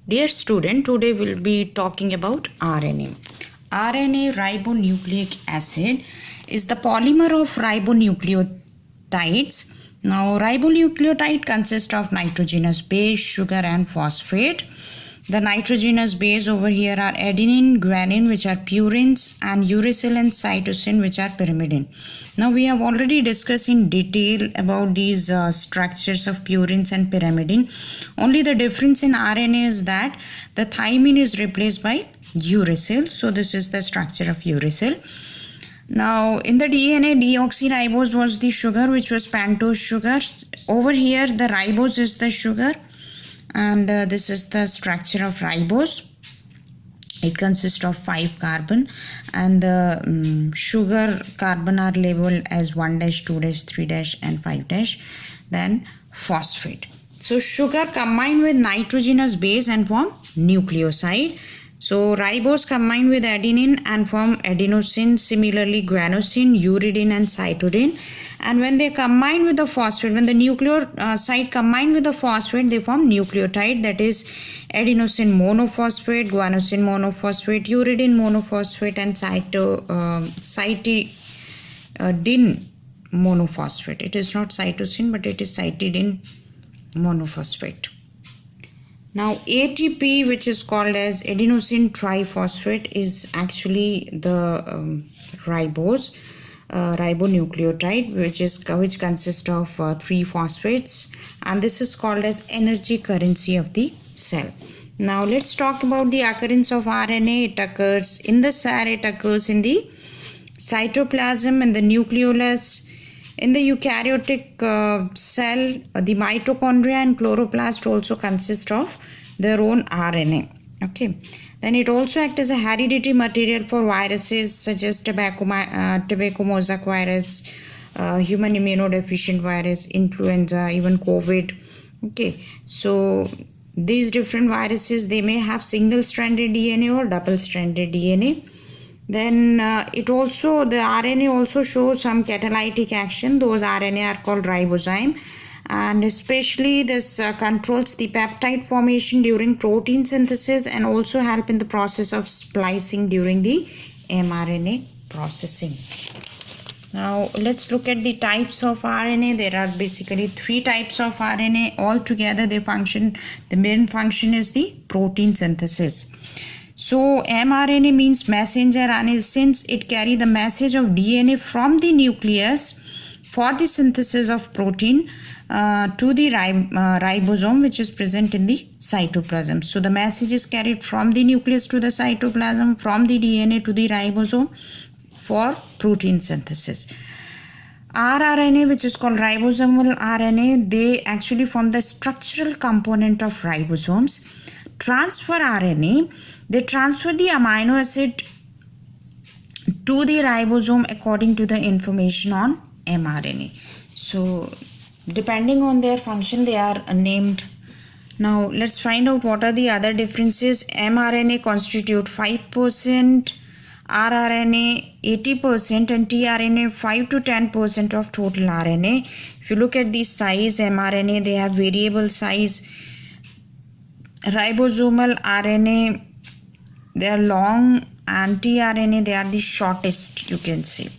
Dear student, today we'll be talking about RNA. RNA, ribonucleic acid, is the polymer of ribonucleotides. Now, ribonucleotide consists of nitrogenous base, sugar and phosphate. The nitrogenous base over here are adenine, guanine, which are purines, and uracil and cytosine, which are pyrimidine. Now, we have already discussed in detail about these structures of purines and pyrimidine. Only the difference in RNA is that the thymine is replaced by uracil. So, this is the structure of uracil. Now, in the DNA, deoxyribose was the sugar, which was pentose sugar. Over here, the ribose is the sugar. And this is the structure of ribose. It consists of 5 carbon, and the sugar carbon are labeled as 1 dash, 2 dash, 3 dash and 5 dash. Then phosphate. So sugar combined with nitrogenous base and form nucleoside. So ribose combined with adenine and form adenosine, similarly guanosine, uridine and cytidine. And when they combine with the phosphate, when the nucleoside combine with the phosphate, they form nucleotide, that is adenosine monophosphate, guanosine monophosphate, uridine monophosphate and cytidine monophosphate. It is not cytosine, but it is cytidine monophosphate. Now ATP, which is called as adenosine triphosphate, is actually the ribonucleotide, which consists of 3 phosphates, and this is called as energy currency of the cell. Now let's talk about the occurrence of RNA. It occurs in the cell, it occurs in the cytoplasm and the nucleolus. In the eukaryotic cell, the mitochondria and chloroplast also consist of their own RNA. Okay. Then it also acts as a hereditary material for viruses such as tobacco mosaic virus, human immunodeficient virus, influenza, even COVID. Okay. So these different viruses, they may have single-stranded DNA or double-stranded DNA. Then the RNA also shows some catalytic action. Those RNA are called ribozyme, and especially this controls the peptide formation during protein synthesis and also help in the process of splicing during the mRNA processing. Now let's look at the types of RNA. There are basically 3 types of RNA. All together they function, the main function is the protein synthesis. So mRNA means messenger RNA, since it carries the message of DNA from the nucleus for the synthesis of protein to the ribosome, which is present in the cytoplasm. So the message is carried from the nucleus to the cytoplasm, from the DNA to the ribosome for protein synthesis. rRNA, which is called ribosomal RNA, they actually form the structural component of ribosomes. Transfer RNA, they transfer the amino acid to the ribosome according to the information on mRNA. So depending on their function, they are named. Now let's find out what are the other differences. mRNA constitute 5%, rRNA 80%, and tRNA 5 to 10% of total RNA. If you look at the size, mRNA, they have variable size. Ribosomal RNA, they are long, and tRNA, they are the shortest, you can see.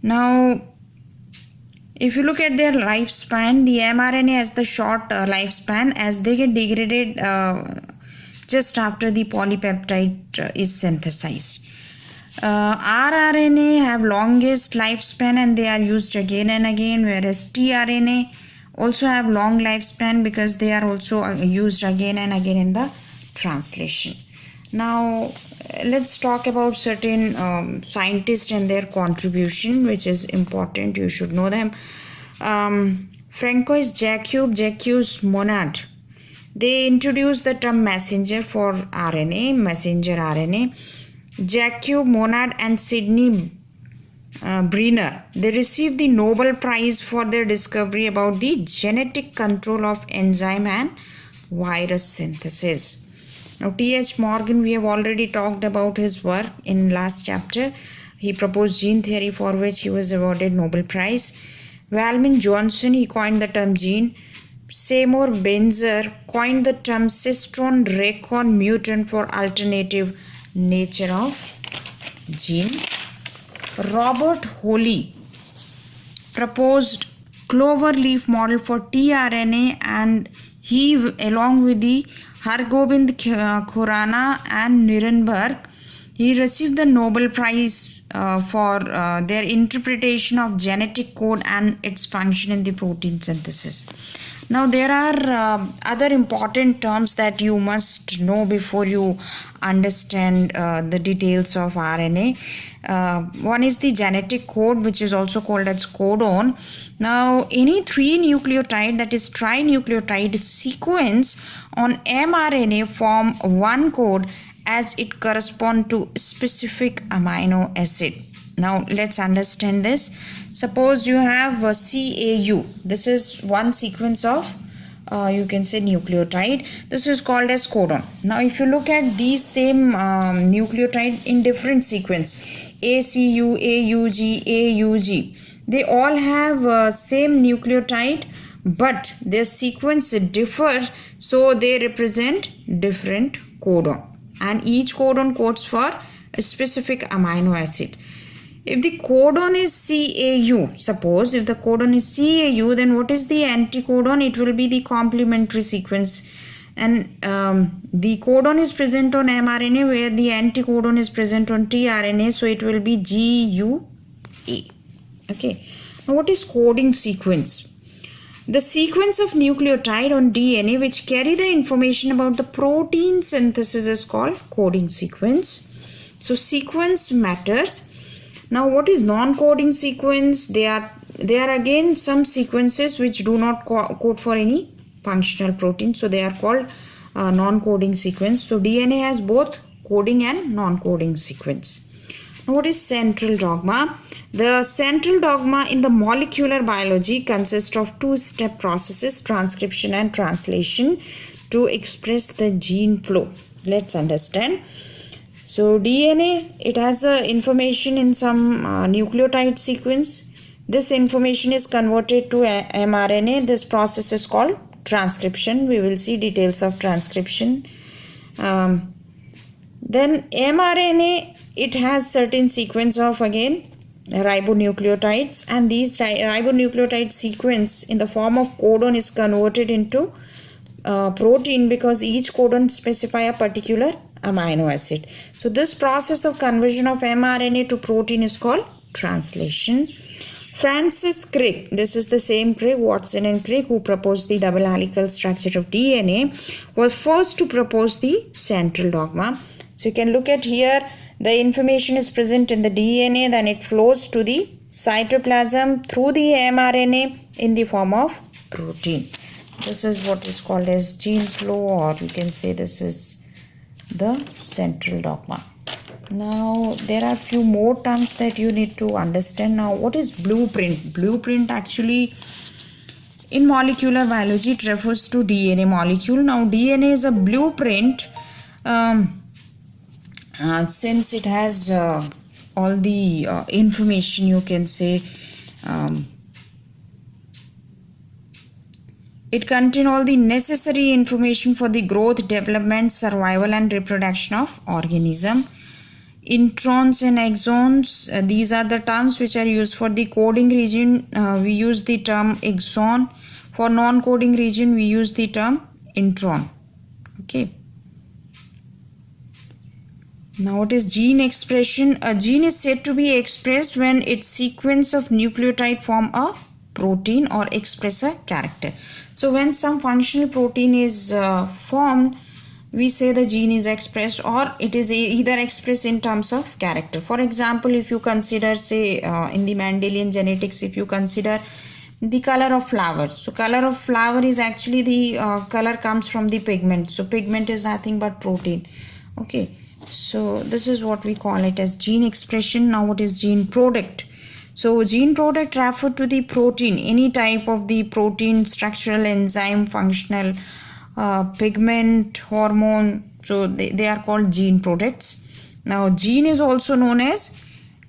Now if you look at their lifespan, the mRNA has the short lifespan as they get degraded just after the polypeptide is synthesized. rRNA have longest lifespan and they are used again and again, whereas tRNA also have long lifespan because they are also used again and again in the translation. Now let's talk about certain scientists and their contribution, which is important. You should know them. Francois Jacques Monod, they introduced the term messenger for RNA, messenger RNA. Jacques Monod and Sidney Brenner, they received the Nobel Prize for their discovery about the genetic control of enzyme and virus synthesis. Now T.H. Morgan, we have already talked about his work in last chapter. He proposed gene theory for which he was awarded Nobel Prize. Valmin Johnson, he coined the term gene. Seymour Benzer coined the term cistron recon mutant for alternative nature of gene. Robert Holly proposed clover leaf model for tRNA, and he, along with the Hargobind Khurana and Nirenberg, he received the Nobel Prize for their interpretation of genetic code and its function in the protein synthesis. Now, there are other important terms that you must know before you understand the details of RNA. One is the genetic code, which is also called as codon. Now, any 3 nucleotide, that is trinucleotide sequence on mRNA form one code as it corresponds to specific amino acid. Now let's understand this. Suppose you have a CAU. This is one sequence of you can say nucleotide. This is called as codon. Now if you look at these same nucleotide in different sequence, ACU, AUG, AUG, they all have same nucleotide, but their sequence differs, so they represent different codon, and each codon codes for a specific amino acid. If the codon is CAU, suppose if the codon is CAU, then what is the anticodon? It will be the complementary sequence, and the codon is present on mRNA where the anticodon is present on tRNA, so it will be GUA. Okay. Now what is coding sequence? The sequence of nucleotide on DNA which carry the information about the protein synthesis is called coding sequence. So sequence matters. Now what is non-coding sequence? They are again some sequences which do not code for any functional protein, so they are called non-coding sequence. So DNA has both coding and non-coding sequence. Now what is central dogma? The central dogma in the molecular biology consists of 2-step processes, transcription and translation, to express the gene flow. Let's understand. So DNA, it has information in some nucleotide sequence. This information is converted to mRNA. This process is called transcription. We will see details of transcription. Then mRNA, it has certain sequence of again ribonucleotides, and these ribonucleotide sequence in the form of codon is converted into protein, because each codon specify a particular amino acid. So this process of conversion of mRNA to protein is called translation. Francis Crick, this is the same Crick, Watson and Crick, who proposed the double helical structure of DNA, was first to propose the central dogma. So you can look at here, the information is present in the DNA, then it flows to the cytoplasm through the mRNA in the form of protein. This is what is called as gene flow, or you can say this is the central dogma. Now there are few more terms that you need to understand. Now what is blueprint? Blueprint actually in molecular biology, it refers to DNA molecule. Now DNA is a blueprint since it has all the information, you can say it contains all the necessary information for the growth, development, survival and reproduction of organism. Introns and exons, these are the terms which are used for the coding region. We use the term exon. For non-coding region, we use the term intron. Okay. Now what is gene expression? A gene is said to be expressed when its sequence of nucleotide form a protein or express a character. So when some functional protein is formed, we say the gene is expressed, or it is either expressed in terms of character. For example, if you consider, say in the Mendelian genetics, if you consider the color of flower. So color of flower is actually the color comes from the pigment. So pigment is nothing but protein. Okay. So this is what we call it as gene expression. Now what is gene product? So gene product refer to the protein, any type of the protein, structural, enzyme, functional, pigment, hormone. So they are called gene products. Now gene is also known as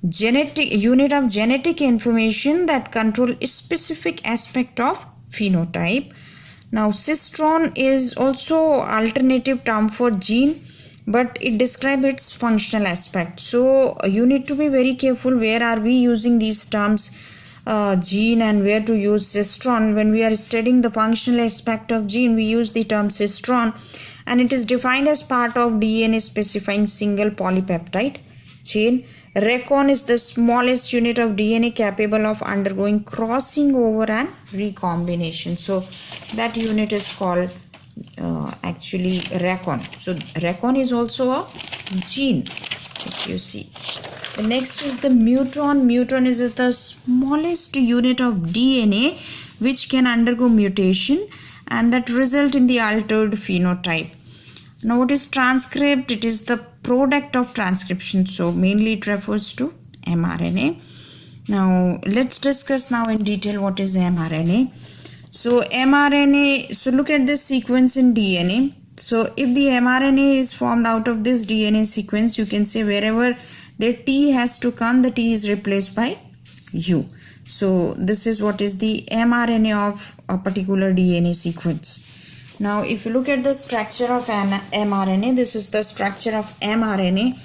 genetic unit of genetic information that control a specific aspect of phenotype. Now cistron is also alternative term for gene, but it describes its functional aspect. So you need to be very careful where are we using these terms, gene, and where to use cistron. When we are studying the functional aspect of gene, we use the term cistron, and it is defined as part of DNA specifying single polypeptide chain. Recon is the smallest unit of DNA capable of undergoing crossing over and recombination. So that unit is called actually recon. So recon is also a gene, if you see. The next is the muton. Muton is the smallest unit of DNA which can undergo mutation and that result in the altered phenotype. Now what is transcript? It is the product of transcription, so mainly it refers to mRNA. Now let's discuss now in detail what is mRNA. So mRNA, so look at this sequence in DNA. So if the mRNA is formed out of this DNA sequence, you can say wherever the T has to come, the T is replaced by U. So this is what is the mRNA of a particular DNA sequence. Now if you look at the structure of an mRNA, this is the structure of mRNA.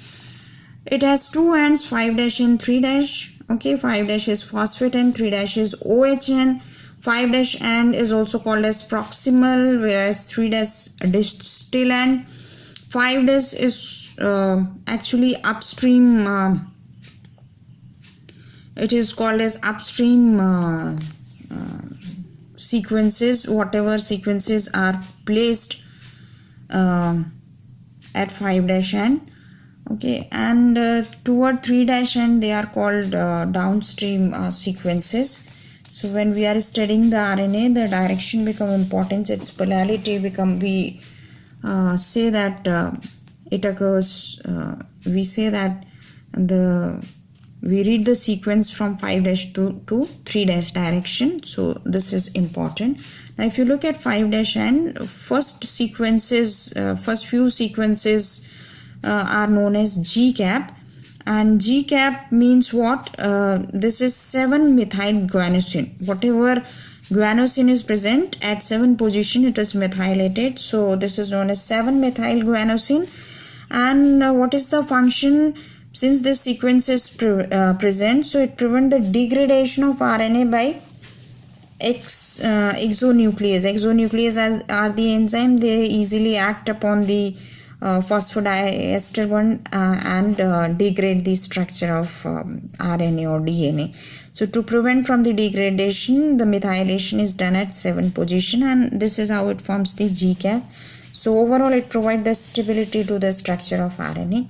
It has two ends, 5' and 3'. Okay, 5' is phosphate and 3' is OH. 5' end is also called as proximal, whereas 3' distal end. 5' is actually upstream. It is called as upstream sequences. Whatever sequences are placed at 5' end. Okay, and toward 3' end they are called downstream sequences. So when we are studying the RNA, the direction become important, its polarity become, we say that it occurs, we say that we read the sequence from 5' to 3' direction. So this is important. Now if you look at 5' end, first few sequences are known as G-cap. And G-cap means what? This is 7-methyl guanosine. Whatever guanosine is present at 7 position, it is methylated. So this is known as 7-methyl guanosine. And what is the function? Since this sequence is present, so it prevents the degradation of RNA by exonuclease. Exonuclease are the enzyme. They easily act upon the phosphodiester one and degrade the structure of RNA or DNA. So to prevent from the degradation, the methylation is done at 7 position, and this is how it forms the G-cap. So overall it provides the stability to the structure of RNA.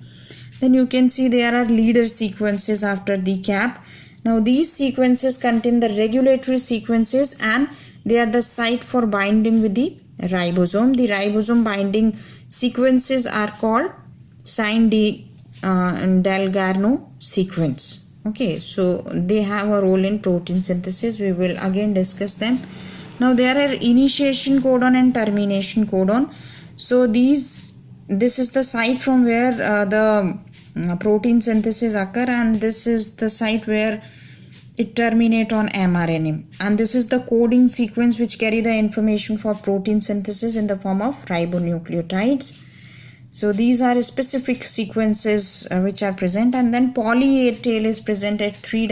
Then you can see there are leader sequences after the cap. Now these sequences contain the regulatory sequences and they are the site for binding with the ribosome. The ribosome binding sequences are called Sine-Dalgarno sequence. Okay, so they have a role in protein synthesis. We will again discuss them. Now there are initiation codon and termination codon. So this is the site from where the protein synthesis occur, and this is the site where it terminate on mRNA, and this is the coding sequence which carry the information for protein synthesis in the form of ribonucleotides. So these are specific sequences which are present, and then poly A tail is present at 3'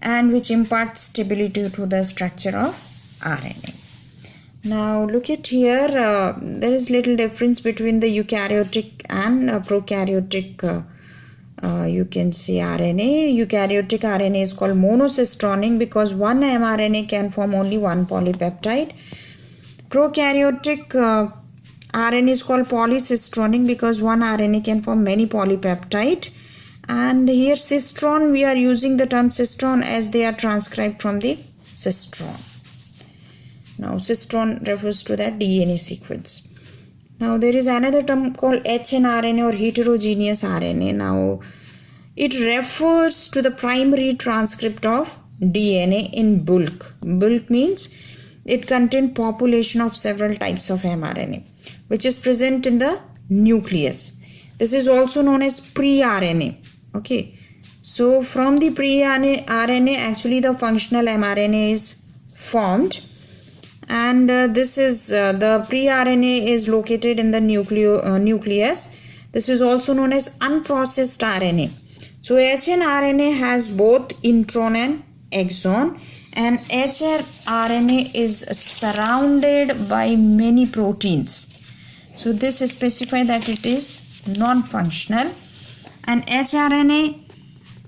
and which imparts stability to the structure of RNA. Now look at here, there is little difference between the eukaryotic and prokaryotic you can say RNA. Eukaryotic RNA is called monocistronic because one mRNA can form only one polypeptide. Prokaryotic RNA is called polycistronic because one RNA can form many polypeptide. And here cistron, we are using the term cistron as they are transcribed from the cistron. Now cistron refers to that DNA sequence. Now there is another term called hnRNA or heterogeneous RNA. Now it refers to the primary transcript of DNA in bulk. Bulk means it contains population of several types of mRNA which is present in the nucleus. This is also known as pre-RNA. Okay, so from the pre-RNA actually the functional mRNA is formed, and this is the pre-RNA is located in the nucleus. This is also known as unprocessed RNA. So hnRNA has both intron and exon, and hrRNA is surrounded by many proteins. So this specifies that it is non-functional, and hrRNA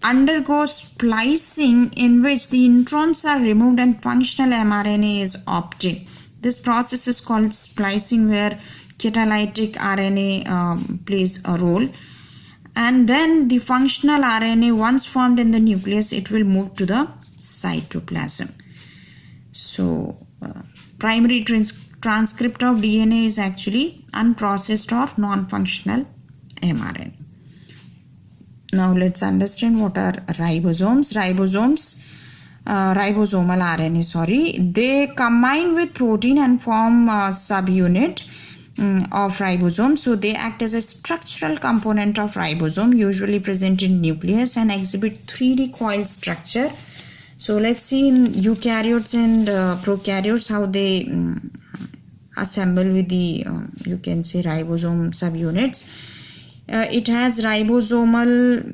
undergoes splicing in which the introns are removed and functional mRNA is obtained. This process is called splicing, where catalytic RNA plays a role. And then the functional RNA, once formed in the nucleus, it will move to the cytoplasm. So primary transcript of DNA is actually unprocessed or non-functional mRNA. Now let's understand what are ribosomes. Ribosomal RNA, they combine with protein and form a subunit of ribosome. So they act as a structural component of ribosome, usually present in nucleus, and exhibit 3D coiled structure. So let's see in eukaryotes and prokaryotes how they assemble with the you can say ribosome subunits. It has ribosomal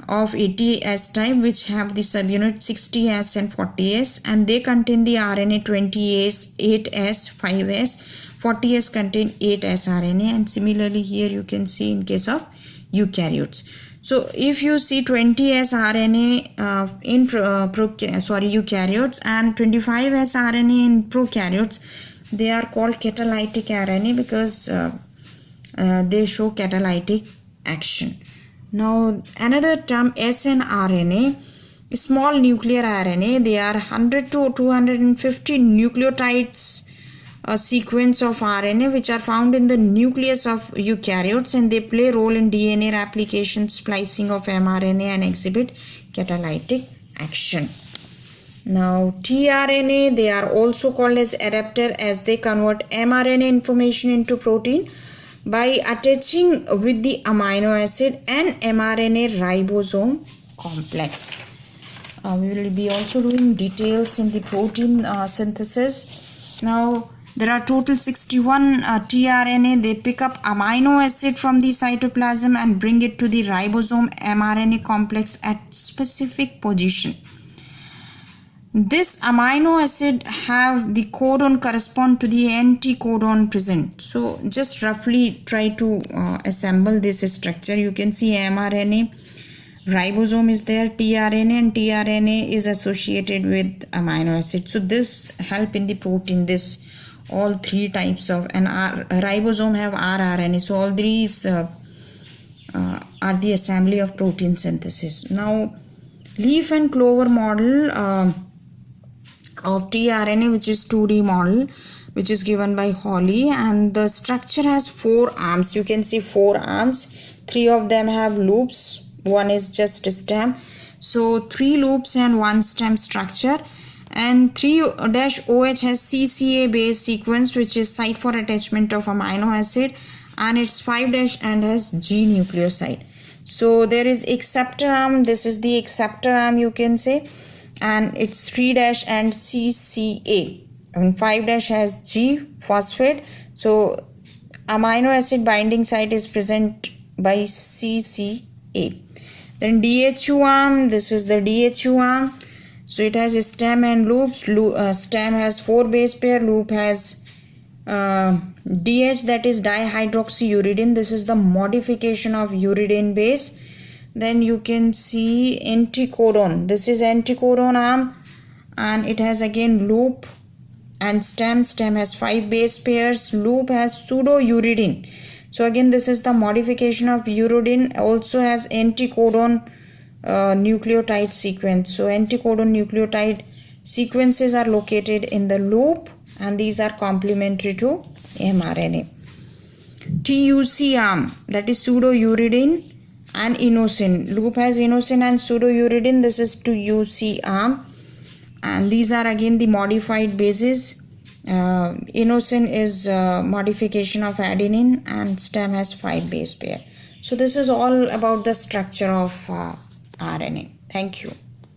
of 80S type, which have the subunit 60S and 40S, and they contain the RNA 20S, 8S, 5S. 40S contain 8S RNA, and similarly here you can see in case of eukaryotes. So if you see 20S RNA in eukaryotes and 25S RNA in prokaryotes, they are called catalytic RNA because they show catalytic action. Now another term snRNA, small nuclear RNA. They are 100 to 250 nucleotides sequence of RNA which are found in the nucleus of eukaryotes, and they play a role in DNA replication, splicing of mRNA, and exhibit catalytic action. Now tRNA, they are also called as adapter, as they convert mRNA information into protein by attaching with the amino acid and mRNA ribosome complex. We will be also doing details in the protein synthesis. Now there are total 61 tRNA. They pick up amino acid from the cytoplasm and bring it to the ribosome mRNA complex at specific position. This amino acid have the codon correspond to the anticodon present. So just roughly try to assemble this structure. You can see mRNA, ribosome is there, tRNA, and tRNA is associated with amino acid. So this help in the protein, this all three types of, and ribosome have rRNA. So all these are the assembly of protein synthesis. Now leaf and clover model of tRNA, which is 2D model, which is given by Hawley, and the structure has 4 arms. You can see 4 arms. 3 of them have loops, one is just a stem. So 3 loops and 1 stem structure, and 3-OH has CCA base sequence, which is site for attachment of amino acid, and it's 5- and has G nucleoside. So there is acceptor arm. This is the acceptor arm, you can say, and it's 3- and CCA, and 5- has G phosphate. So amino acid binding site is present by CCA. Then DHU arm, this is the DHU arm. So it has a stem and loops. Stem has 4 base pair, loop has DH, that is dihydroxyuridine. This is the modification of uridine base. Then you can see anticodon. This is anticodon arm, and it has again loop and stem. Stem has 5 base pairs, loop has pseudouridine. So again this is the modification of uridine, also has anticodon nucleotide sequence. So anticodon nucleotide sequences are located in the loop, and these are complementary to mRNA. TUC arm, that is pseudouridine and inosine. Loop has inosine and pseudouridine. This is TUC arm, and these are again the modified bases. Inosine is modification of adenine, and stem has 5 base pair. So this is all about the structure of RNA. Thank you.